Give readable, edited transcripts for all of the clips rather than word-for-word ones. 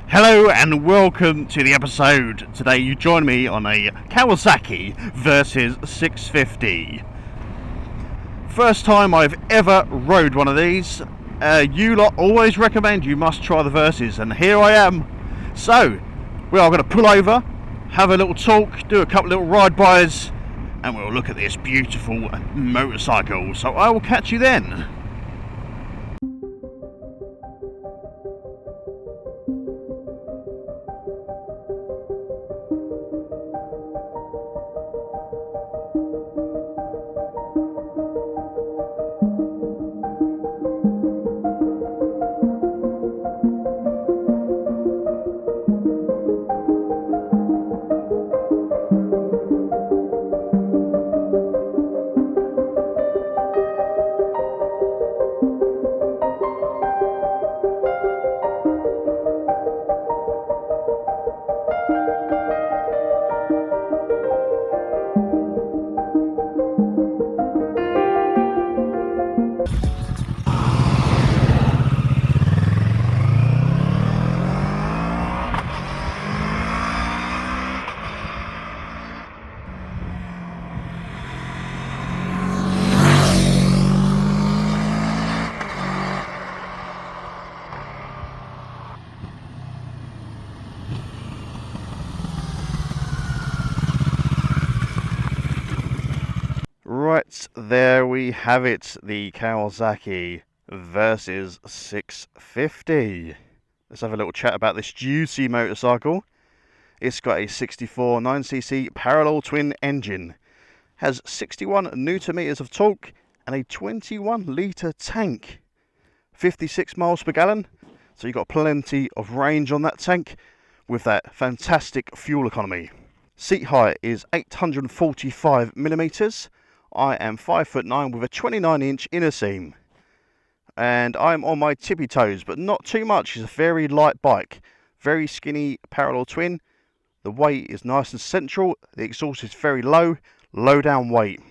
Hello and welcome to the episode. Today you join me on a Kawasaki Versys 650. First time I've ever rode one of these. You lot always recommend you must try the Versys, and here I am. So, we are going to pull over, have a little talk, do a couple little ride-bys, and we'll look at this beautiful motorcycle. So I will catch you then. Right, there we have it, the Kawasaki Versys 650. Let's have a little chat about this juicy motorcycle. It's got a 64 9cc parallel twin engine, has 61 newton meters of torque and a 21 litre tank, 56 miles per gallon, so you've got plenty of range on that tank with that fantastic fuel economy. Seat height is 845 millimeters. I am 5'9" with a 29-inch inner seam, and I'm on my tippy toes, but not too much. It's a very light bike, very skinny parallel twin. The weight is nice and central. The exhaust is very low down weight.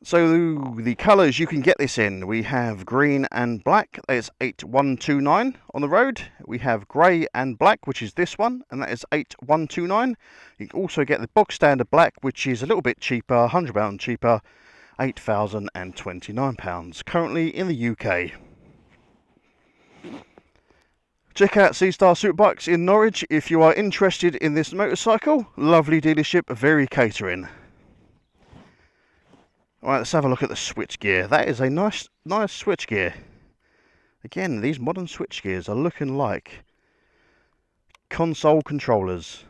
So the colours you can get this in, we have green and black, that is 8129 on the road. We have grey and black, which is this one, and that is 8129. You can also get the bog standard black, which is a little bit cheaper, £100 cheaper, £8,029, currently in the UK. Check out C-Star Superbikes in Norwich if you are interested in this motorcycle. Lovely dealership, very catering. Alright, let's have a look at the switchgear. That is a nice switchgear. Again, these modern switchgears are looking like console controllers.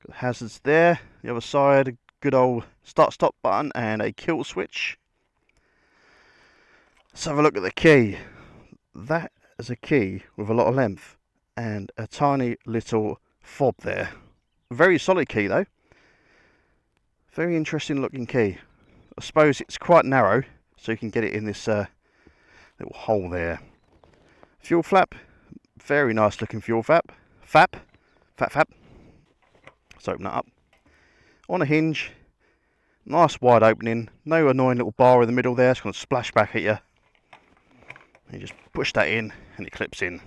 Got hazards there. The other side, a good old start-stop button and a kill switch. Let's have a look at the key. That is a key with a lot of length and a tiny little fob there. Very solid key though. Very interesting looking key. I suppose it's quite narrow, so you can get it in this little hole there. Fuel flap, very nice looking fuel flap. Fap. Let's open that up. On a hinge, nice wide opening, no annoying little bar in the middle there, it's going to splash back at you. You just push that in and it clips in.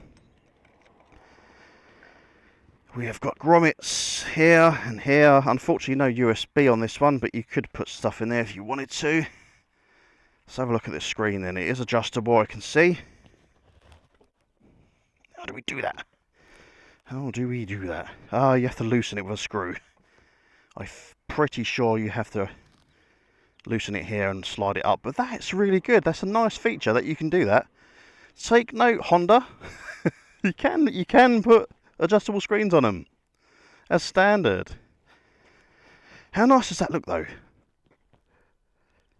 We have got grommets here and here. Unfortunately no USB on this one, but you could put stuff in there if you wanted to. Let's have a look at this screen then. It is adjustable, I can see. How do we do that? Ah, you have to loosen it with a screw. I'm pretty sure you have to loosen it here and slide it up, but that's really good. That's a nice feature that you can do that. Take note, Honda. you can put adjustable screens on them as standard. How nice does that look though?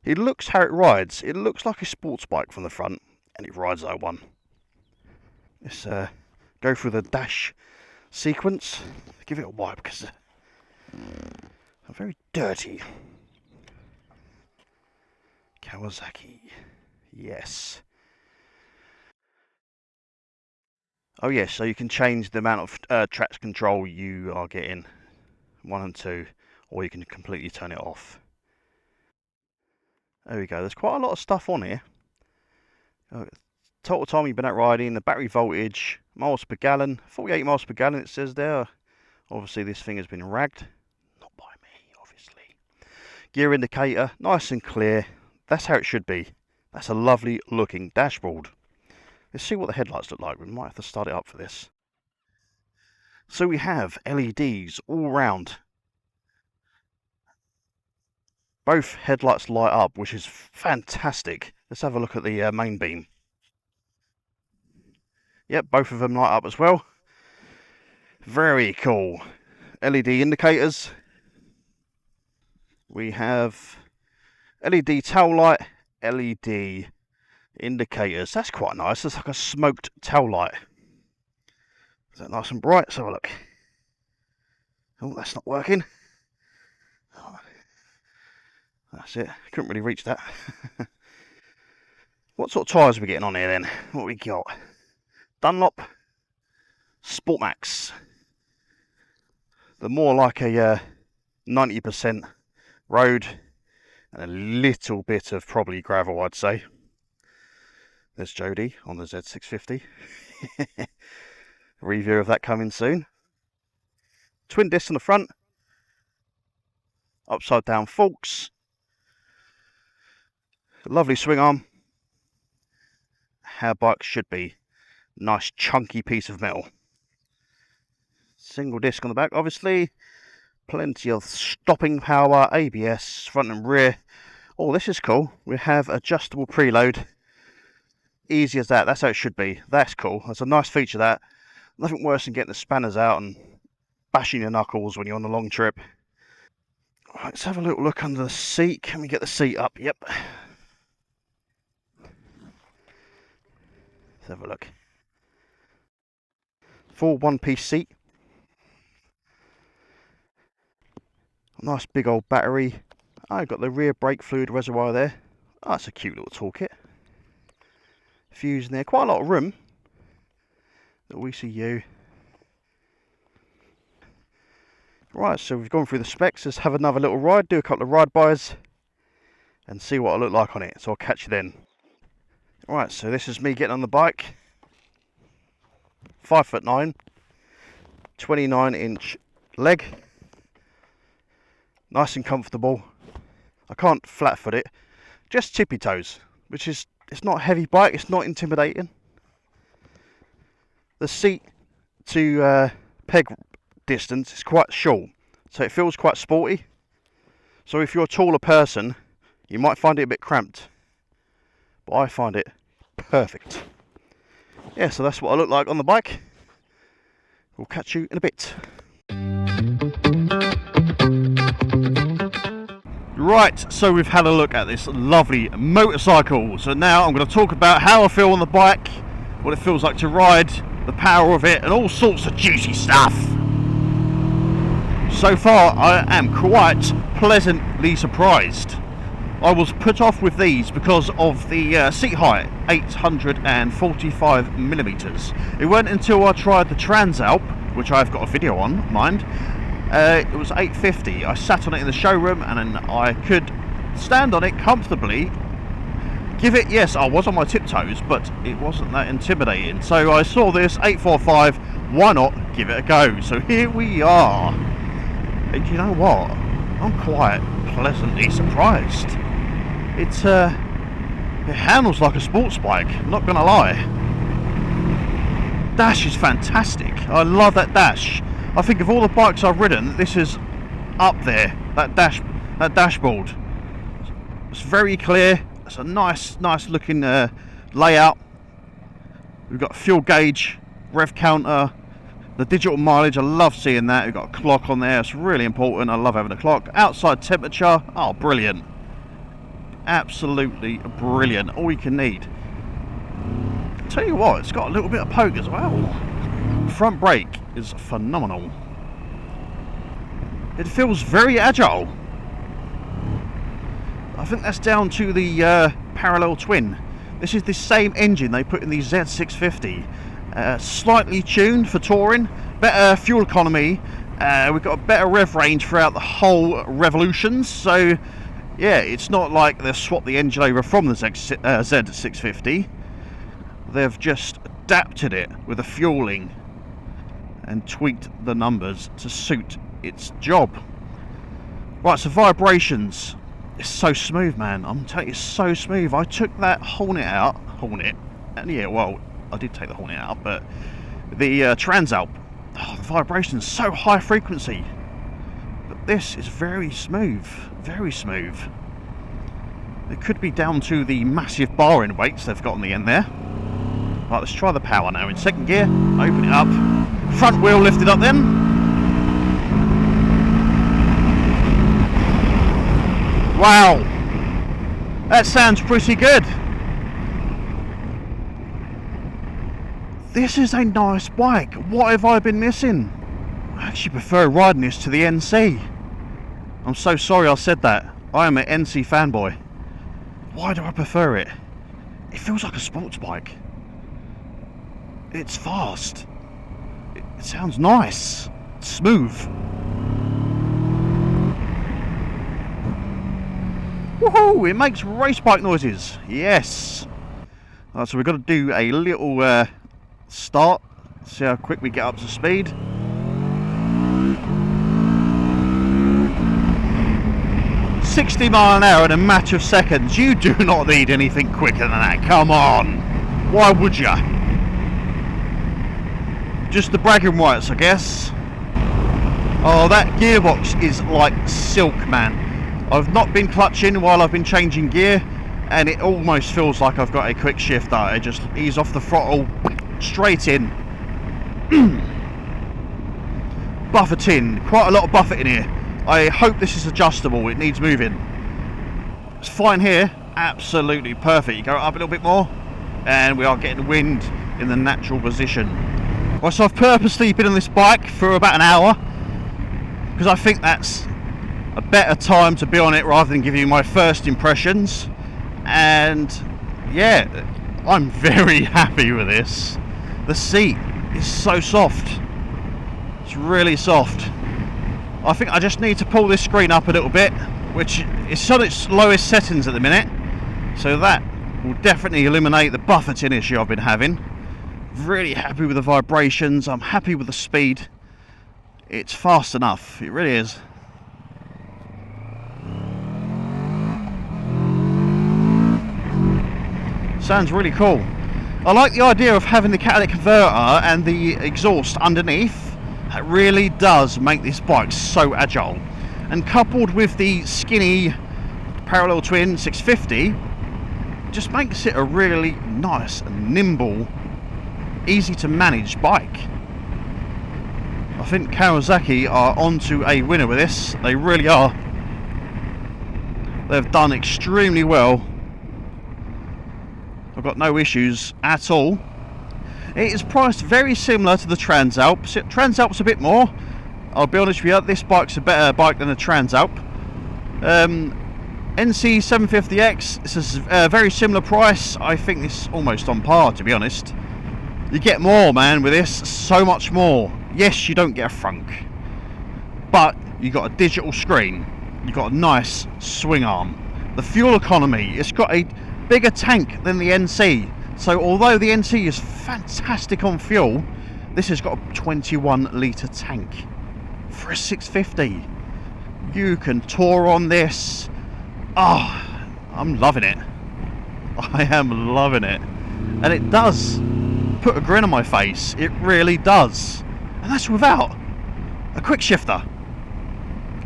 It looks how it rides. It looks like a sports bike from the front, and it rides like one. Let's go through the dash sequence. Give it a wipe because they're very dirty. Kawasaki, yes. Oh yes, so you can change the amount of traction control you are getting, 1 and 2, or you can completely turn it off. There we go, there's quite a lot of stuff on here. Total time you've been out riding, the battery voltage, miles per gallon, 48 miles per gallon it says there. Obviously this thing has been ragged, not by me obviously. Gear indicator, nice and clear, that's how it should be. That's a lovely looking dashboard. Let's see what the headlights look like. We might have to start it up for this. So we have LEDs all round. Both headlights light up, which is fantastic. Let's have a look at the main beam. Yep, both of them light up as well. Very cool. LED indicators. We have LED tail light, LED indicators. That's quite nice. It's like a smoked tail light. Is that nice and bright? Let's have a look. Oh, that's not working. Oh, that's it. Couldn't really reach that. What sort of tyres are we getting on here then? What we got? Dunlop Sportmax. They're more like a 90% road and a little bit of probably gravel, I'd say. There's Jody on the Z650. Review of that coming soon. Twin disc on the front. Upside down forks. Lovely swing arm. How bikes should be. Nice chunky piece of metal. Single disc on the back, obviously. Plenty of stopping power, ABS, front and rear. Oh, this is cool. We have adjustable preload. Easy as that. That's how it should be. That's cool. That's a nice feature, that. Nothing worse than getting the spanners out and bashing your knuckles when you're on a long trip. Right, let's have a little look under the seat. Can we get the seat up? Yep. Let's have a look. Full one-piece seat. Nice big old battery. I've got the rear brake fluid reservoir there. Oh, that's a cute little toolkit. Fuse in there. Quite a lot of room. Little ECU. Right, so we've gone through the specs. Let's have another little ride. Do a couple of ride bys. And see what I look like on it. So I'll catch you then. Right, so this is me getting on the bike. 5'9", 29-inch leg. Nice and comfortable. I can't flat foot it. Just tippy toes, which is, it's not a heavy bike, it's not intimidating. The seat to peg distance is quite short, so it feels quite sporty. So if you're a taller person, you might find it a bit cramped. But I find it perfect. Yeah, so that's what I look like on the bike. We'll catch you in a bit. Right, so we've had a look at this lovely motorcycle. So now I'm going to talk about how I feel on the bike, what it feels like to ride, the power of it, and all sorts of juicy stuff. So far, I am quite pleasantly surprised. I was put off with these because of the seat height, 845mm. It wasn't until I tried the Transalp, which I've got a video on, mind. It was 850. I sat on it in the showroom and then I could stand on it comfortably. Give it, yes, I was on my tiptoes, but it wasn't that intimidating. So I saw this 845, why not give it a go? So here we are. And you know what? I'm quite pleasantly surprised. It handles like a sports bike, not gonna lie. Dash is fantastic. I love that dash. I think of all the bikes I've ridden, this is up there. That dashboard. It's very clear. It's a nice looking layout. We've got a fuel gauge, rev counter, the digital mileage. I love seeing that. We've got a clock on there. It's really important. I love having a clock. Outside temperature. Oh, brilliant. Absolutely brilliant. All you can need. I'll tell you what, it's got a little bit of poke as well. Front brake is phenomenal. It feels very agile. I think that's down to the parallel twin. This is the same engine they put in the Z650. Slightly tuned for touring, better fuel economy. We've got a better rev range throughout the whole revolutions. So yeah, it's not like they've swapped the engine over from the Z650. They've just adapted it with the fueling and tweaked the numbers to suit its job. Right, so vibrations. It's so smooth, man. I'm telling you, it's so smooth. I took that Hornet out. And yeah, well, I did take the Hornet out, but the Transalp, the vibration's so high frequency. But this is very smooth. Very smooth. It could be down to the massive bar-in weights they've got on the end there. Right, let's try the power now. In second gear, open it up. Front wheel lifted up then. Wow, that sounds pretty good. This is a nice bike. What have I been missing? I actually prefer riding this to the NC. I'm so sorry I said that. I am an NC fanboy. Why do I prefer it? It feels like a sports bike. It's fast. It sounds nice. It's smooth. Woohoo! It makes race bike noises. Yes. Right, so we've got to do a little start. See how quick we get up to speed. $60 miles an hour in a matter of seconds. You do not need anything quicker than that. Come on. Why would you? Just the bragging rights, I guess. Oh, that gearbox is like silk, man. I've not been clutching while I've been changing gear, and it almost feels like I've got a quick shifter. I just ease off the throttle, straight in. Buffeting, quite a lot of buffeting here. I hope this is adjustable, it needs moving. It's fine here, absolutely perfect. You go up a little bit more, and we are getting wind in the natural position. Well, so I've purposely been on this bike for about an hour, because I think that's a better time to be on it rather than give you my first impressions. And yeah, I'm very happy with this. The seat is so soft. It's really soft. I think I just need to pull this screen up a little bit, which is on its lowest settings at the minute, so that will definitely eliminate the buffeting issue I've been having. Really happy with the vibrations. I'm happy with the speed. It's fast enough, it really is. Sounds really cool. I like the idea of having the catalytic converter and the exhaust underneath. That really does make this bike so agile. And coupled with the skinny parallel twin 650, just makes it a really nice and nimble, easy to manage bike. I think Kawasaki are onto a winner with this. They really are. They've done extremely well. I've got no issues at all. It is priced very similar to the Transalp. Transalp's a bit more. I'll be honest with you, this bike's a better bike than the Transalp. NC 750X, this is a very similar price. I think this is almost on par, to be honest. You get more, man, with this, so much more. Yes, you don't get a frunk, but you got a digital screen. You got a nice swing arm. The fuel economy, it's got a bigger tank than the NC. So although the NC is fantastic on fuel, this has got a 21 litre tank for a 650. You can tour on this. Oh, I'm loving it. I am loving it. And it does put a grin on my face. It really does. And that's without a quick shifter.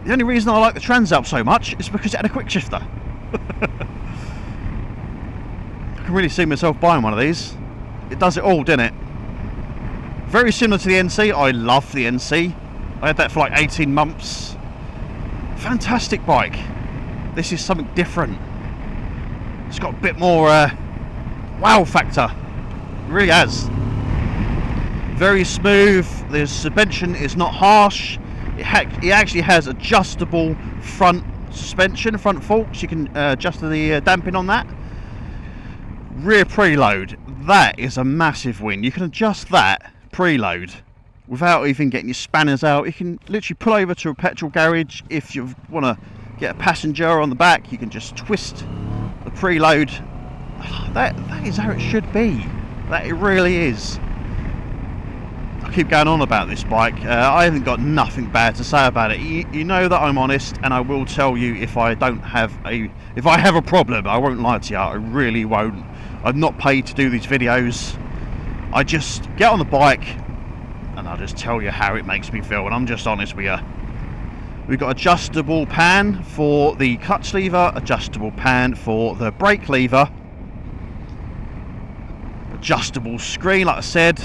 The only reason I like the Transalp so much is because it had a quick shifter. I can really see myself buying one of these. It does it all, doesn't it? Very similar to the NC. I love the NC. I had that for like 18 months. Fantastic bike. This is something different. It's got a bit more wow factor. It really has. Very smooth. The suspension is not harsh. It actually has adjustable front suspension, front forks. You can adjust the damping on that. Rear preload, that is a massive win. You can adjust that preload without even getting your spanners out. You can literally pull over to a petrol garage. If you want to get a passenger on the back, you can just twist the preload. That is how it should be. That it really is. I keep going on about this bike. I haven't got nothing bad to say about it. You know that I'm honest, and I will tell you if I have a problem. I won't lie to you. I really won't. I'm not paid to do these videos. I just get on the bike and I'll just tell you how it makes me feel, and I'm just honest with you. We've got adjustable pan for the clutch lever, adjustable pan for the brake lever, adjustable screen, like I said.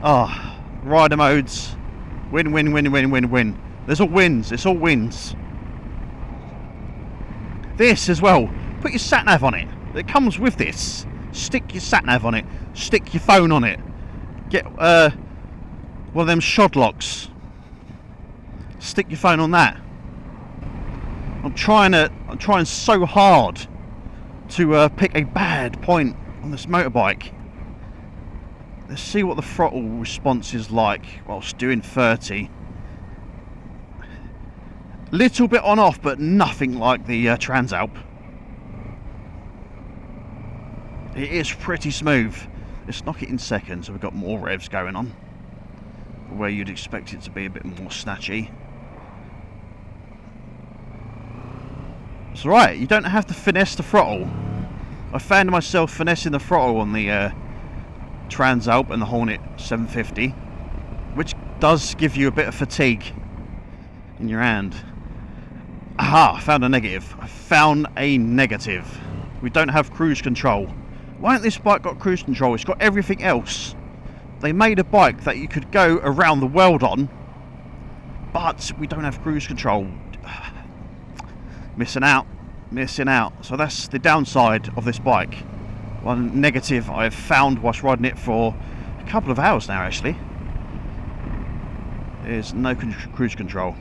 Rider modes, win, win, win, win, win, win. There's all wins. It's all wins. This as well. Put your sat nav on it. It comes with this. Stick your sat nav on it. Stick your phone on it. Get one of them shod locks. Stick your phone on that. I'm trying so hard to pick a bad point on this motorbike. Let's see what the throttle response is like whilst doing 30. Little bit on off, but nothing like the Transalp. It is pretty smooth. Let's knock it in seconds so we've got more revs going on, where you'd expect it to be a bit more snatchy. It's alright, you don't have to finesse the throttle. I found myself finessing the throttle on the Transalp and the Hornet 750, which does give you a bit of fatigue in your hand. Aha, I found a negative. I found a negative. We don't have cruise control. Why hasn't this bike got cruise control? It's got everything else. They made a bike that you could go around the world on, but we don't have cruise control. Missing out. So that's the downside of this bike. One negative I've found whilst riding it for a couple of hours now, actually, is no cruise control.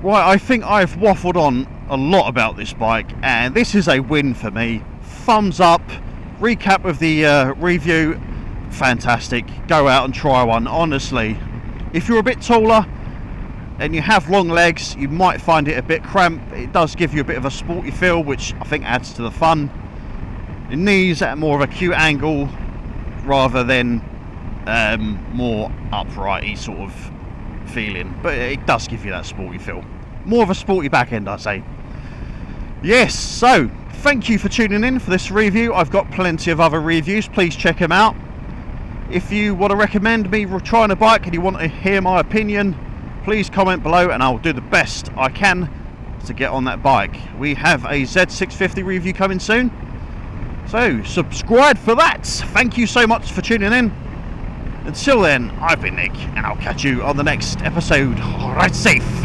Right, I think I've waffled on a lot about this bike, and this is a win for me. Thumbs up. Recap of the review. Fantastic. Go out and try one, honestly. If you're a bit taller and you have long legs, you might find it a bit cramped. It does give you a bit of a sporty feel, which I think adds to the fun. The knees at more of a acute angle rather than more uprighty sort of feeling, but it does give you that sporty feel. More of a sporty back end, I'd say. Yes, so thank you for tuning in for this review. I've got plenty of other reviews. Please check them out. If you want to recommend me trying a bike and you want to hear my opinion, please comment below and I'll do the best I can to get on that bike. We have a Z650 review coming soon, so subscribe for that. Thank you so much for tuning in. Until then, I've been Nick, and I'll catch you on the next episode. Ride safe.